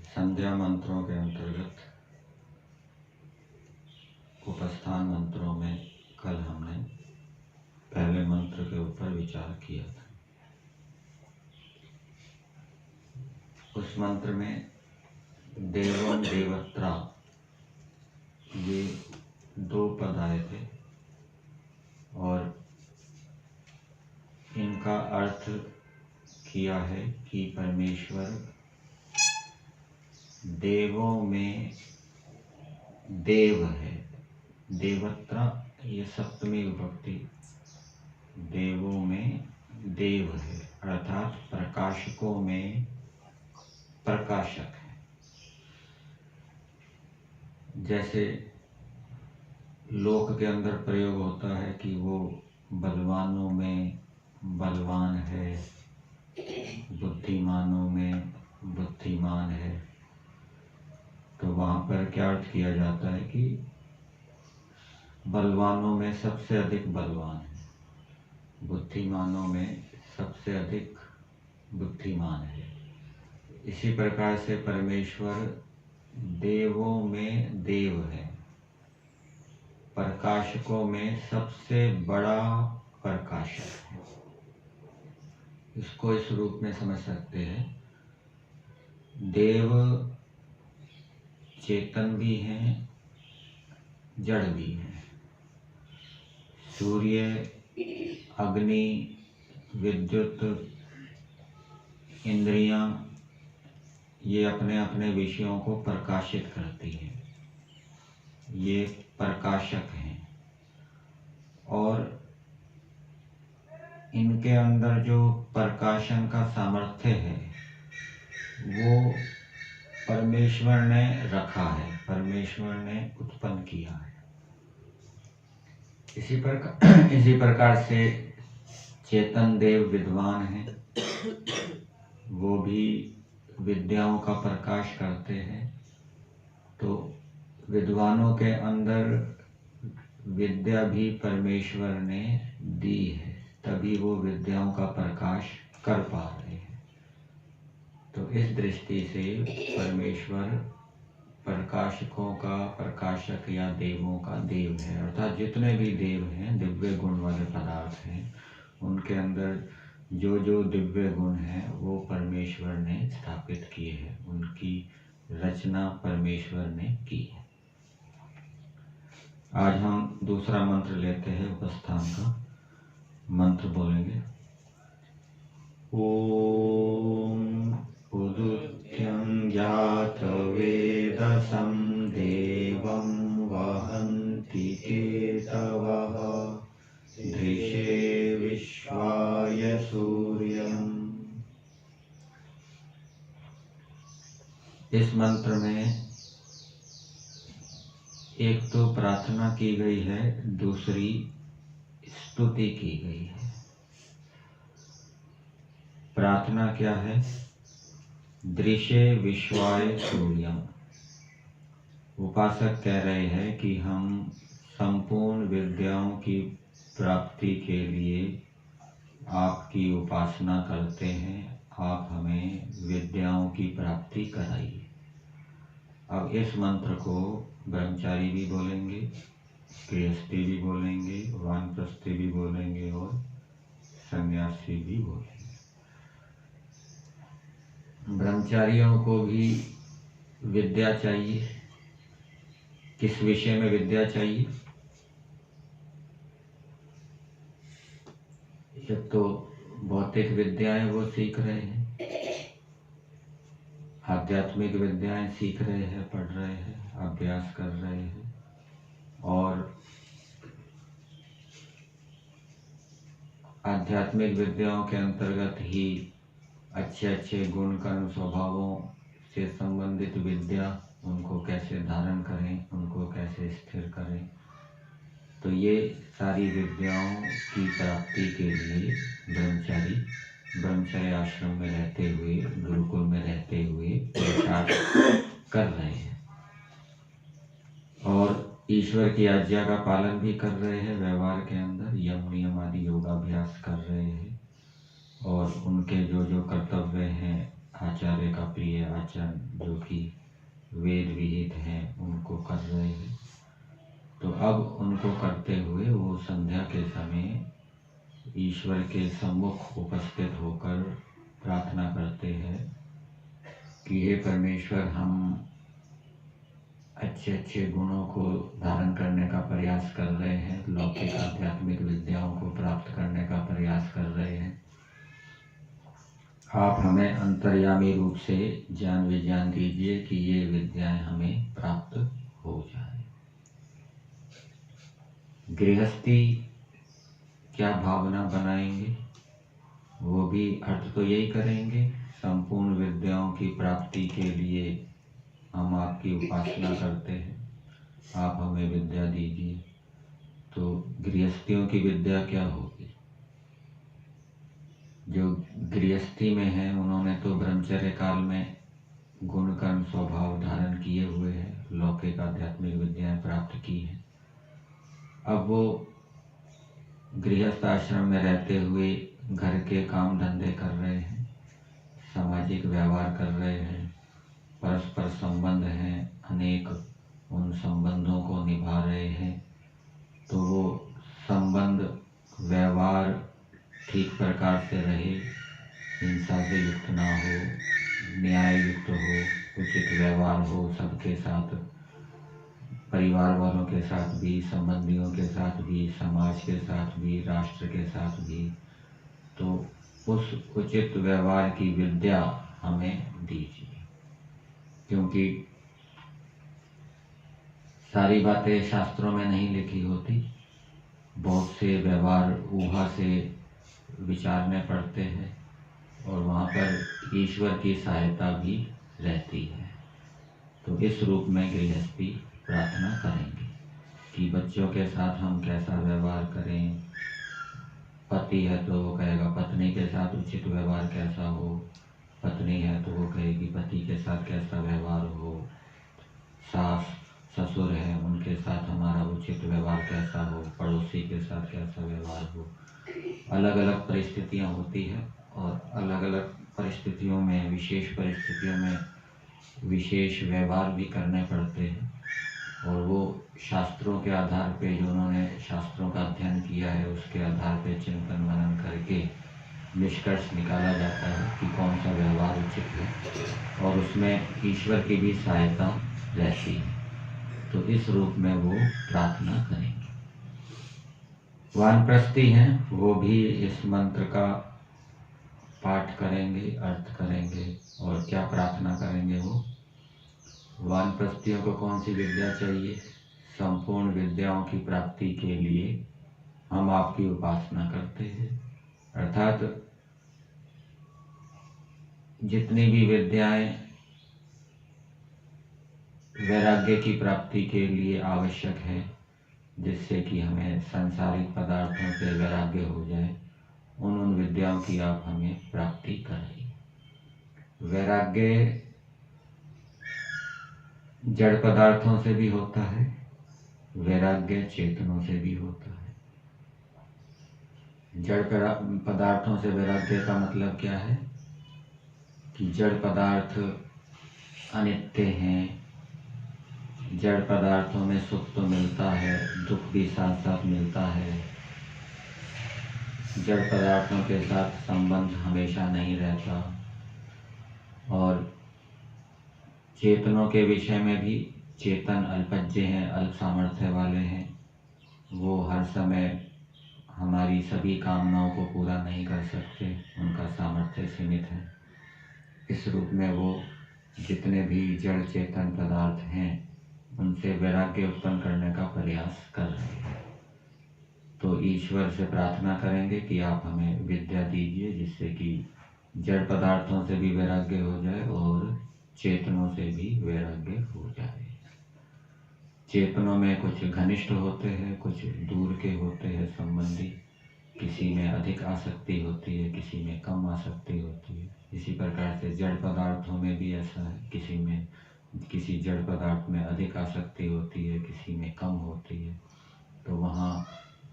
संध्या मंत्रों के अंतर्गत उपस्थान मंत्रों में कल हमने पहले मंत्र के ऊपर विचार किया था। उस मंत्र में देवम देवत्रा ये दो पद आए थे और इनका अर्थ किया है कि परमेश्वर देवों में देव है। देवत्रा ये सप्तमी विभक्ति, देवों में देव है अर्थात प्रकाशकों में प्रकाशक है। जैसे लोक के अंदर प्रयोग होता है कि वो बलवानों में बलवान है, बुद्धिमानों में बुद्धिमान है, तो वहाँ पर क्या अर्थ किया जाता है कि बलवानों में सबसे अधिक बलवान है, बुद्धिमानों में सबसे अधिक बुद्धिमान है। इसी प्रकार से परमेश्वर देवों में देव है, प्रकाशकों में सबसे बड़ा प्रकाशक है। इसको इस रूप में समझ सकते हैं, देव चेतन भी हैं, जड़ भी हैं। सूर्य, अग्नि, विद्युत, इंद्रियां ये अपने अपने विषयों को प्रकाशित करती हैं, ये प्रकाशक हैं। और इनके अंदर जो प्रकाशन का सामर्थ्य है वो परमेश्वर ने रखा है, परमेश्वर ने उत्पन्न किया है। इसी प्रकार से चेतन देव विद्वान हैं, वो भी विद्याओं का प्रकाश करते हैं। तो विद्वानों के अंदर विद्या भी परमेश्वर ने दी है, तभी वो विद्याओं का प्रकाश कर पा रहे हैं। तो इस दृष्टि से परमेश्वर प्रकाशकों का प्रकाशक या देवों का देव है, अर्थात जितने भी देव हैं, दिव्य गुण वाले पदार्थ हैं, उनके अंदर जो जो दिव्य गुण हैं वो परमेश्वर ने स्थापित किए हैं, उनकी रचना परमेश्वर ने की है। आज हम दूसरा मंत्र लेते हैं उपस्थान का। मंत्र बोलेंगे ओम उदुत्यं जात वेदसं देवं वहन्ति केतवः दृशे विश्वाय सूर्यम्। इस मंत्र में एक तो प्रार्थना की गई है, दूसरी स्तुति की गई है। प्रार्थना क्या है? दृशे विश्वाय सूर्यम। उपासक कह रहे हैं कि हम संपूर्ण विद्याओं की प्राप्ति के लिए आपकी उपासना करते हैं, आप हमें विद्याओं की प्राप्ति कराइए। अब इस मंत्र को ब्रह्मचारी भी बोलेंगे, गृहस्थी भी बोलेंगे, वानप्रस्थी भी बोलेंगे और सन्यासी भी बोलेंगे। ब्रह्मचारियों को भी विद्या चाहिए। किस विषय में विद्या चाहिए? एक तो भौतिक विद्याएं वो सीख रहे हैं, आध्यात्मिक विद्याएं सीख रहे हैं, पढ़ रहे हैं, अभ्यास कर रहे हैं, और आध्यात्मिक विद्याओं के अंतर्गत ही अच्छे अच्छे गुण कर्म स्वभावों से संबंधित विद्या, उनको कैसे धारण करें, उनको कैसे स्थिर करें। तो ये सारी विद्याओं की प्राप्ति के लिए ब्रह्मचर्य आश्रम में रहते हुए, गुरुकुल में रहते हुए पुरुषार्थ कर रहे हैं और ईश्वर की आज्ञा का पालन भी कर रहे हैं। व्यवहार के अंदर यम नियम आदि योगाभ्यास कर रहे हैं और उनके जो जो कर्तव्य हैं आचार्य का प्रिय आचरण जो कि वेद विहित हैं उनको कर रहे हैं। तो अब उनको करते हुए वो संध्या के समय ईश्वर के सम्मुख उपस्थित होकर प्रार्थना करते हैं कि हे परमेश्वर, हम अच्छे अच्छे गुणों को धारण करने का प्रयास कर रहे हैं, लौकिक आध्यात्मिक विद्याओं को प्राप्त करने का प्रयास कर रहे हैं। आप हमें अंतर्यामी रूप से ज्ञान विज्ञान दीजिए कि ये विद्याएं हमें प्राप्त हो जाए। गृहस्थी क्या भावना बनाएंगे, वो भी अर्थ तो यही करेंगे, संपूर्ण विद्याओं की प्राप्ति के लिए हम आपकी उपासना करते हैं, आप हमें विद्या दीजिए। तो गृहस्थियों की विद्या क्या होगी? जो गृहस्थी में है उन्होंने तो ब्रह्मचर्य काल में गुण कर्म स्वभाव धारण किए हुए हैं, लौकिक आध्यात्मिक विद्याएं प्राप्त की हैं। अब वो गृहस्थ आश्रम में रहते हुए घर के काम धंधे कर रहे हैं, सामाजिक व्यवहार कर रहे हैं, परस्पर संबंध हैं अनेक, उन संबंधों को निभा रहे हैं। तो वो संबंध व्यवहार ठीक प्रकार से रहे, हिंसा से युक्त ना हो, न्याय युक्त हो, उचित व्यवहार हो सबके साथ, परिवार वालों के साथ भी, संबंधियों के साथ भी, समाज के साथ भी, राष्ट्र के साथ भी। तो उस उचित व्यवहार की विद्या हमें दीजिए, क्योंकि सारी बातें शास्त्रों में नहीं लिखी होती, बहुत से व्यवहार ऊहा से विचारने पड़ते हैं और वहाँ पर ईश्वर की सहायता भी रहती है। तो इस रूप में गृहस्थी प्रार्थना करेंगे कि बच्चों के साथ हम कैसा व्यवहार करें। पति है तो वो कहेगा पत्नी के साथ उचित व्यवहार कैसा हो, पत्नी है तो वो कहेगी पति के साथ कैसा व्यवहार हो, सास ससुर है उनके साथ हमारा उचित व्यवहार कैसा हो, पड़ोसी के साथ कैसा व्यवहार हो। अलग अलग परिस्थितियाँ होती हैं और अलग अलग परिस्थितियों में, विशेष परिस्थितियों में विशेष व्यवहार भी करने पड़ते हैं। और वो शास्त्रों के आधार पे, जो उन्होंने शास्त्रों का अध्ययन किया है उसके आधार पे चिंतन मनन करके निष्कर्ष निकाला जाता है कि कौन सा व्यवहार उचित है, और उसमें ईश्वर की भी सहायता रहती है। तो इस रूप में वो प्रार्थना करेंगे। वानप्रस्थी हैं, वो भी इस मंत्र का पाठ करेंगे, अर्थ करेंगे और क्या प्रार्थना करेंगे। वो वानप्रस्थियों को कौन सी विद्या चाहिए? संपूर्ण विद्याओं की प्राप्ति के लिए हम आपकी उपासना करते हैं, अर्थात जितनी भी विद्याएं वैराग्य की प्राप्ति के लिए आवश्यक है, जिससे कि हमें सांसारिक पदार्थों से वैराग्य हो जाए, उन विद्याओं की आप हमें प्राप्ति कराइए। वैराग्य जड़ पदार्थों से भी होता है, वैराग्य चेतनों से भी होता है। जड़ पदार्थों से वैराग्य का मतलब क्या है कि जड़ पदार्थ अनित्य हैं, जड़ पदार्थों में सुख तो मिलता है, दुख भी साथ साथ मिलता है। जड़ पदार्थों के साथ संबंध हमेशा नहीं रहता। और चेतनों के विषय में भी, चेतन अल्पज्य हैं, अल्प सामर्थ्य वाले हैं, वो हर समय हमारी सभी कामनाओं को पूरा नहीं कर सकते, उनका सामर्थ्य सीमित है। इस रूप में वो जितने भी जड़ चेतन पदार्थ हैं उनसे वैराग्य उत्पन्न करने का प्रयास कर रहे हैं। तो ईश्वर से प्रार्थना करेंगे कि आप हमें विद्या दीजिए, जिससे कि जड़ पदार्थों से भी वैराग्य हो जाए और चेतनों से भी वैराग्य हो जाए। चेतनों में कुछ घनिष्ठ होते हैं, कुछ दूर के होते हैं संबंधी, किसी में अधिक आसक्ति होती है, किसी में कम आसक्ति होती है। इसी प्रकार से जड़ पदार्थों में भी ऐसा है, किसी जड़ पदार्थ में अधिक आसक्ति होती है, किसी में कम होती है। तो वहाँ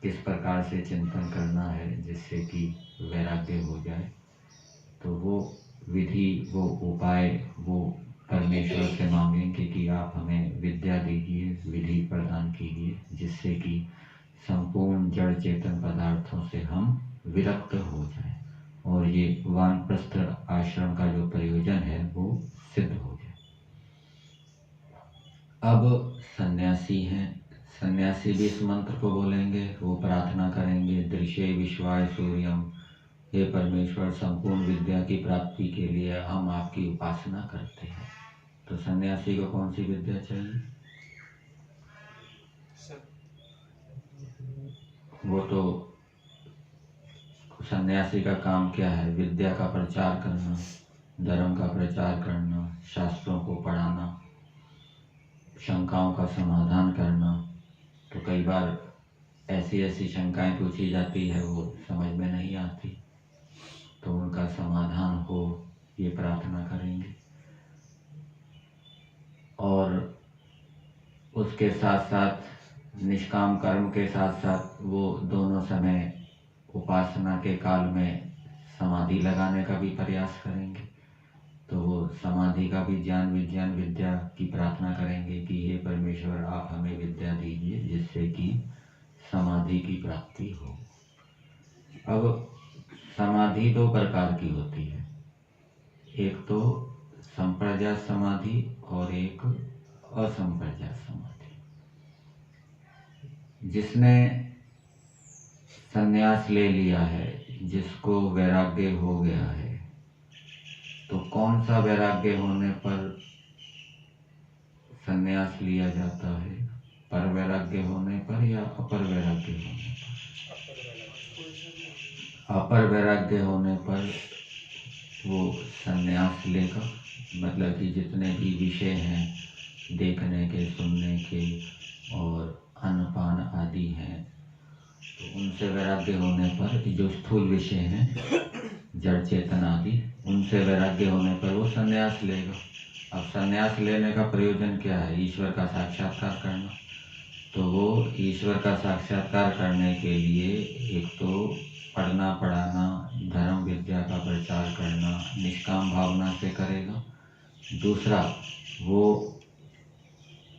किस प्रकार से चिंतन करना है जिससे कि वैराग्य हो जाए, तो वो विधि, वो उपाय, वो परमेश्वर से मांगेंगे कि आप हमें विद्या दीजिए, विधि प्रदान कीजिए, जिससे कि संपूर्ण जड़ चेतन पदार्थों से हम विरक्त हो जाए और ये वानप्रस्थ आश्रम का जो प्रयोजन है वो सिद्ध हो जाए। अब सन्यासी हैं, सन्यासी भी इस मंत्र को बोलेंगे, वो प्रार्थना करेंगे, दृश्य विश्वाय सूर्यम, हे परमेश्वर संपूर्ण विद्या की प्राप्ति के लिए हम आपकी उपासना करते हैं। तो सन्यासी को कौन सी विद्या चाहिए? वो तो सन्यासी का काम क्या है? विद्या का प्रचार करना, धर्म का प्रचार करना, शास्त्रों को पढ़ाना, शंकाओं का समाधान करना। तो कई बार ऐसी ऐसी शंकाएं पूछी जाती है वो समझ में नहीं आती, तो उनका समाधान हो ये प्रार्थना करेंगे। और उसके साथ साथ निष्काम कर्म के साथ साथ वो दोनों समय उपासना के काल में समाधि लगाने का भी प्रयास करेंगे। तो वो समाधि का भी ज्ञान विज्ञान विद्या की प्रार्थना करेंगे कि हे परमेश्वर आप हमें विद्या दीजिए जिससे कि समाधि की प्राप्ति हो। अब समाधि दो प्रकार की होती है, एक तो संप्रज्ञात समाधि और एक असंप्रज्ञात समाधि। जिसने संन्यास ले लिया है, जिसको वैराग्य हो गया है, तो कौन सा वैराग्य होने पर संन्यास लिया जाता है? पर वैराग्य होने पर या अपर वैराग्य होने पर? अपर वैराग्य होने पर वो संन्यास लेगा, मतलब कि जितने भी विषय हैं देखने के, सुनने के और अन्नपान आदि हैं, तो उनसे वैराग्य होने पर जो स्थूल विषय हैं जड़ चेतन आदि, उनसे वैराग्य होने पर वो संन्यास लेगा। अब संन्यास लेने का प्रयोजन क्या है? ईश्वर का साक्षात्कार करना। तो वो ईश्वर का साक्षात्कार करने के लिए एक तो पढ़ना पढ़ाना, धर्म विद्या का प्रचार करना निष्काम भावना से करेगा। दूसरा, वो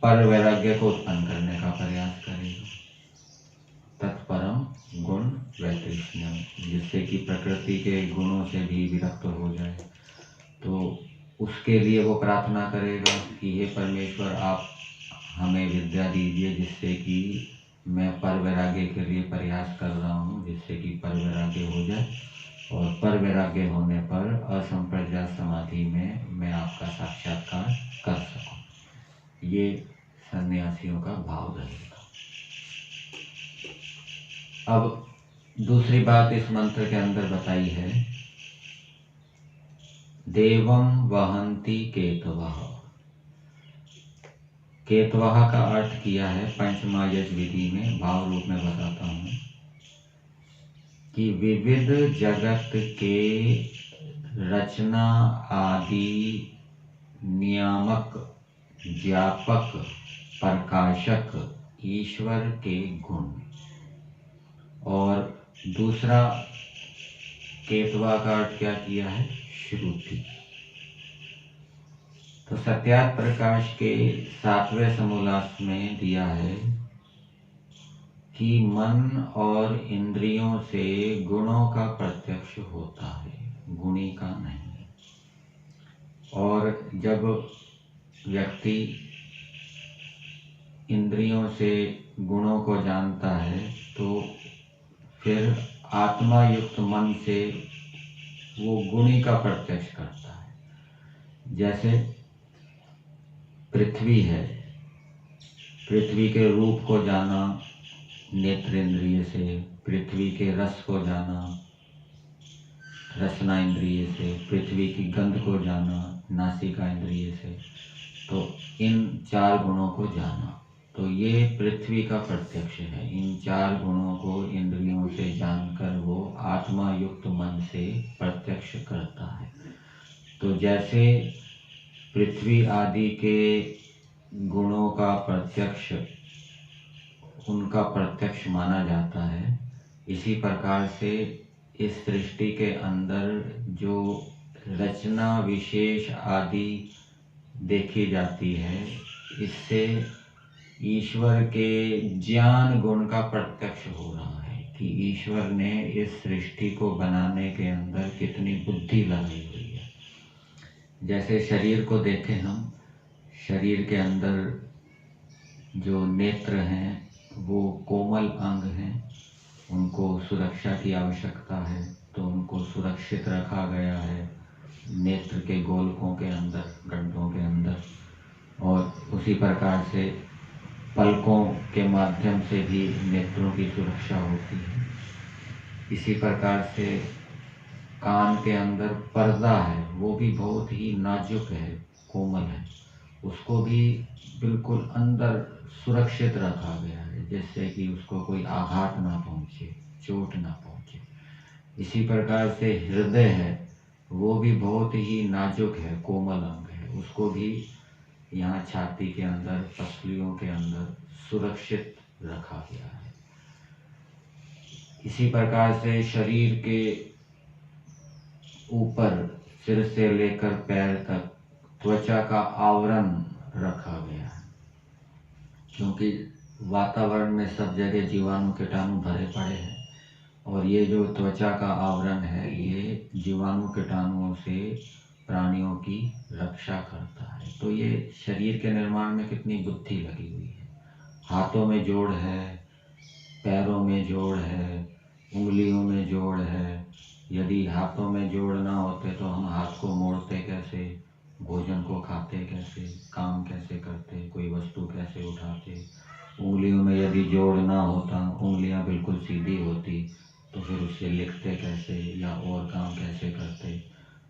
पर वैराग्य को उत्पन्न करने का प्रयास करेगा, तत्परम गुण वैतृष्ण्यम, जिससे कि प्रकृति के गुणों से भी विरक्त हो जाए। तो उसके लिए वो प्रार्थना करेगा कि हे परमेश्वर आप हमें विद्या दीजिए जिससे कि मैं पर वैराग्य के लिए प्रयास कर रहा हूँ, जिससे कि पर वैराग्य हो जाए और पर वैराग्य होने पर असंप्रज्ञात समाधि में मैं आपका साक्षात्कार कर सकूं। ये सन्यासियों का भाव रहेगा। अब दूसरी बात इस मंत्र के अंदर बताई है, देवम वहंती केतवः। केतवः का अर्थ किया है पंचमायज विधि में, भाव रूप में बताता हूँ कि विविध जगत के रचना आदि नियामक, व्यापक, प्रकाशक ईश्वर के गुण। और दूसरा केतवा का अर्थ क्या किया है? श्रुति। तो सत्यात प्रकाश के 7वें समोल्लास में दिया है कि मन और इंद्रियों से गुणों का प्रत्यक्ष होता है, गुणी का नहीं। और जब व्यक्ति इंद्रियों से गुणों को जानता है तो फिर आत्मा युक्त मन से वो गुणी का प्रत्यक्ष करता है। जैसे पृथ्वी है, पृथ्वी के रूप को जाना नेत्र इंद्रिय से, पृथ्वी के रस को जाना रसना इंद्रिय से, पृथ्वी की गंध को जाना नासिका इंद्रिय से, तो इन 4 गुणों को जाना। तो ये पृथ्वी का प्रत्यक्ष है। इन 4 गुणों को इंद्रियों से जानकर वो आत्मा युक्त मन से प्रत्यक्ष करता है। तो जैसे पृथ्वी आदि के गुणों का प्रत्यक्ष उनका प्रत्यक्ष माना जाता है। इसी प्रकार से इस सृष्टि के अंदर जो रचना विशेष आदि देखी जाती है, इससे ईश्वर के ज्ञान गुण का प्रत्यक्ष हो रहा है कि ईश्वर ने इस सृष्टि को बनाने के अंदर कितनी बुद्धि लगाई हुई है। जैसे शरीर को देखें हम, शरीर के अंदर जो नेत्र हैं वो कोमल अंग हैं, उनको सुरक्षा की आवश्यकता है, तो उनको सुरक्षित रखा गया है नेत्र के गोलकों के अंदर, गड्ढों के अंदर। और उसी प्रकार से पलकों के माध्यम से भी नेत्रों की सुरक्षा होती है। इसी प्रकार से कान के अंदर पर्दा है, वो भी बहुत ही नाजुक है, कोमल है, उसको भी बिल्कुल अंदर सुरक्षित रखा गया है, जिससे कि उसको कोई आघात ना पहुँचे, चोट ना पहुँचे। इसी प्रकार से हृदय है, वो भी बहुत ही नाजुक है, कोमल अंग है, उसको भी यहाँ छाती के अंदर, पसलियों के अंदर सुरक्षित रखा गया है। इसी प्रकार से शरीर के ऊपर सिर से लेकर पैर तक त्वचा का आवरण रखा गया है, क्योंकि वातावरण में सब जगह जीवाणु कीटाणु भरे पड़े हैं, और ये जो त्वचा का आवरण है ये जीवाणु कीटाणुओं से प्राणियों की रक्षा करता है। तो ये शरीर के निर्माण में कितनी बुद्धि लगी हुई है। हाथों में जोड़ है, पैरों में जोड़ है, उंगलियों में जोड़ है। यदि हाथों में जोड़ ना होते तो हम हाथ को मोड़ते कैसे, भोजन को खाते कैसे, काम कैसे करते, कोई वस्तु कैसे उठाते। उंगलियों में यदि जोड़ ना होता, उंगलियां बिल्कुल सीधी होती, तो फिर उससे लिखते कैसे या और काम कैसे करते।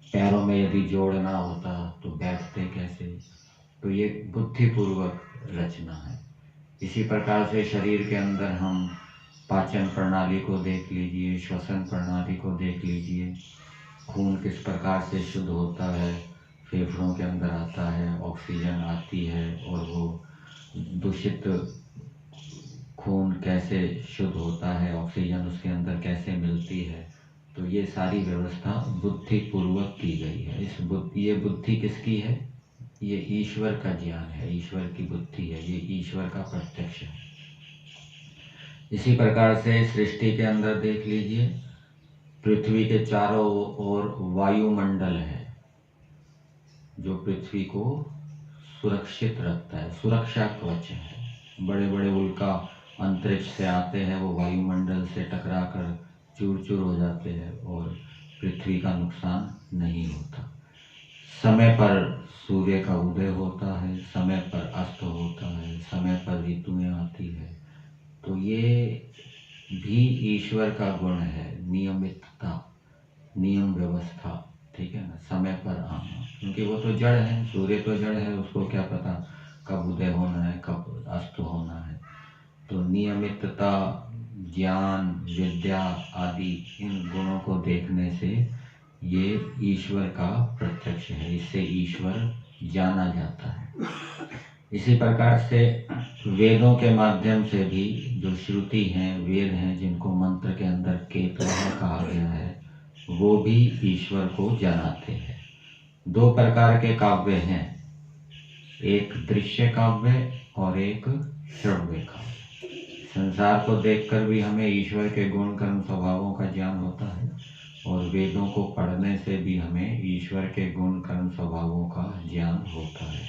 पैरों में यदि जोड़ ना होता तो बैठते कैसे। तो ये बुद्धिपूर्वक रचना है। इसी प्रकार से शरीर के अंदर हम पाचन प्रणाली को देख लीजिए, श्वसन प्रणाली को देख लीजिए, खून किस प्रकार से शुद्ध होता है, फेफड़ों के अंदर आता है, ऑक्सीजन आती है, और वो दूषित खून कैसे शुद्ध होता है, ऑक्सीजन उसके अंदर कैसे मिलती है। तो ये सारी व्यवस्था बुद्धिपूर्वक की गई है। ये बुद्धि किसकी है? ये ईश्वर का ज्ञान है, ईश्वर की बुद्धि है, ये ईश्वर का प्रत्यक्ष है। इसी प्रकार से सृष्टि के अंदर देख लीजिए, पृथ्वी के चारों ओर वायुमंडल है जो पृथ्वी को सुरक्षित रखता है, सुरक्षा कवच है। बड़े बड़े उल्का अंतरिक्ष से आते हैं, वो वायुमंडल से टकराकर चूर चूर हो जाते हैं और पृथ्वी का नुकसान नहीं होता। समय पर सूर्य का उदय होता है, समय पर अस्त होता है, समय पर ऋतुएं आती है। तो ये भी ईश्वर का गुण है, नियमितता, नियम व्यवस्था, ठीक है ना, समय पर आना। क्योंकि वो तो जड़ है, सूर्य तो जड़ है, उसको क्या पता कब उदय होना है, कब अस्त होना है। तो नियमितता, ज्ञान, विद्या आदि इन गुणों को देखने से ये ईश्वर का प्रत्यक्ष है, इससे ईश्वर जाना जाता है। इसी प्रकार से वेदों के माध्यम से भी जो श्रुति हैं, वेद हैं, जिनको मंत्र के अंदर केतवः कहा गया है, वो भी ईश्वर को जनाते हैं। दो प्रकार के काव्य हैं, एक दृश्य काव्य और एक श्रव्य काव्य। संसार को देखकर भी हमें ईश्वर के गुण कर्म स्वभावों का ज्ञान होता है, और वेदों को पढ़ने से भी हमें ईश्वर के गुण कर्म स्वभावों का ज्ञान होता है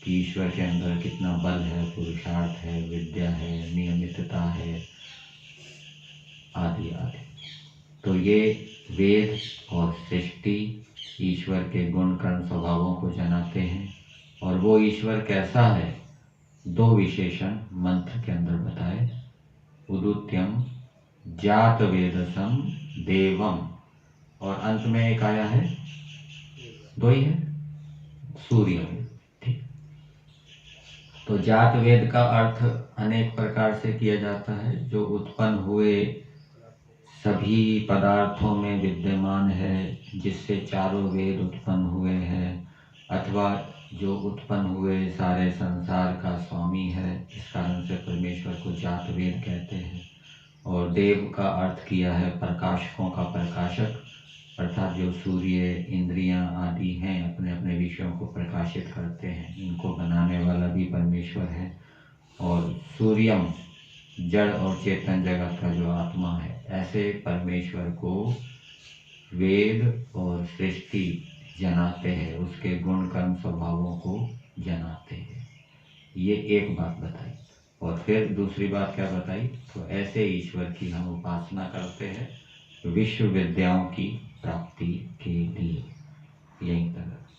कि ईश्वर के अंदर कितना बल है, पुरुषार्थ है, विद्या है, नियमितता है, आदि आदि। तो ये वेद और सृष्टि ईश्वर के गुण कर्म स्वभावों को जनाते हैं। और वो ईश्वर कैसा है, दो विशेषण मंत्र के अंदर बताए, उदुत्यम जात वेदसम देवम, और अंत में एक आया है, दो ही है, सूर्य। ठीक। तो जात वेद का अर्थ अनेक प्रकार से किया जाता है, जो उत्पन्न हुए सभी पदार्थों में विद्यमान है, जिससे चारों वेद उत्पन्न हुए हैं, अथवा जो उत्पन्न हुए सारे संसार का स्वामी है, इस कारण से परमेश्वर को जात वेद कहते हैं। और देव का अर्थ किया है प्रकाशकों का प्रकाशक, अर्थात जो सूर्य, इंद्रियां आदि हैं अपने अपने विषयों को प्रकाशित करते हैं, इनको बनाने वाला भी परमेश्वर है। और सूर्यम जड़ और चेतन जगत का जो आत्मा है, ऐसे परमेश्वर को वेद और सृष्टि जनाते हैं, उसके गुण कर्म स्वभावों को जनाते हैं। ये एक बात बताई। और फिर दूसरी बात क्या बताई? तो ऐसे ईश्वर की हम उपासना करते हैं विश्व विद्याओं की प्राप्ति के लिए। यहीं तक।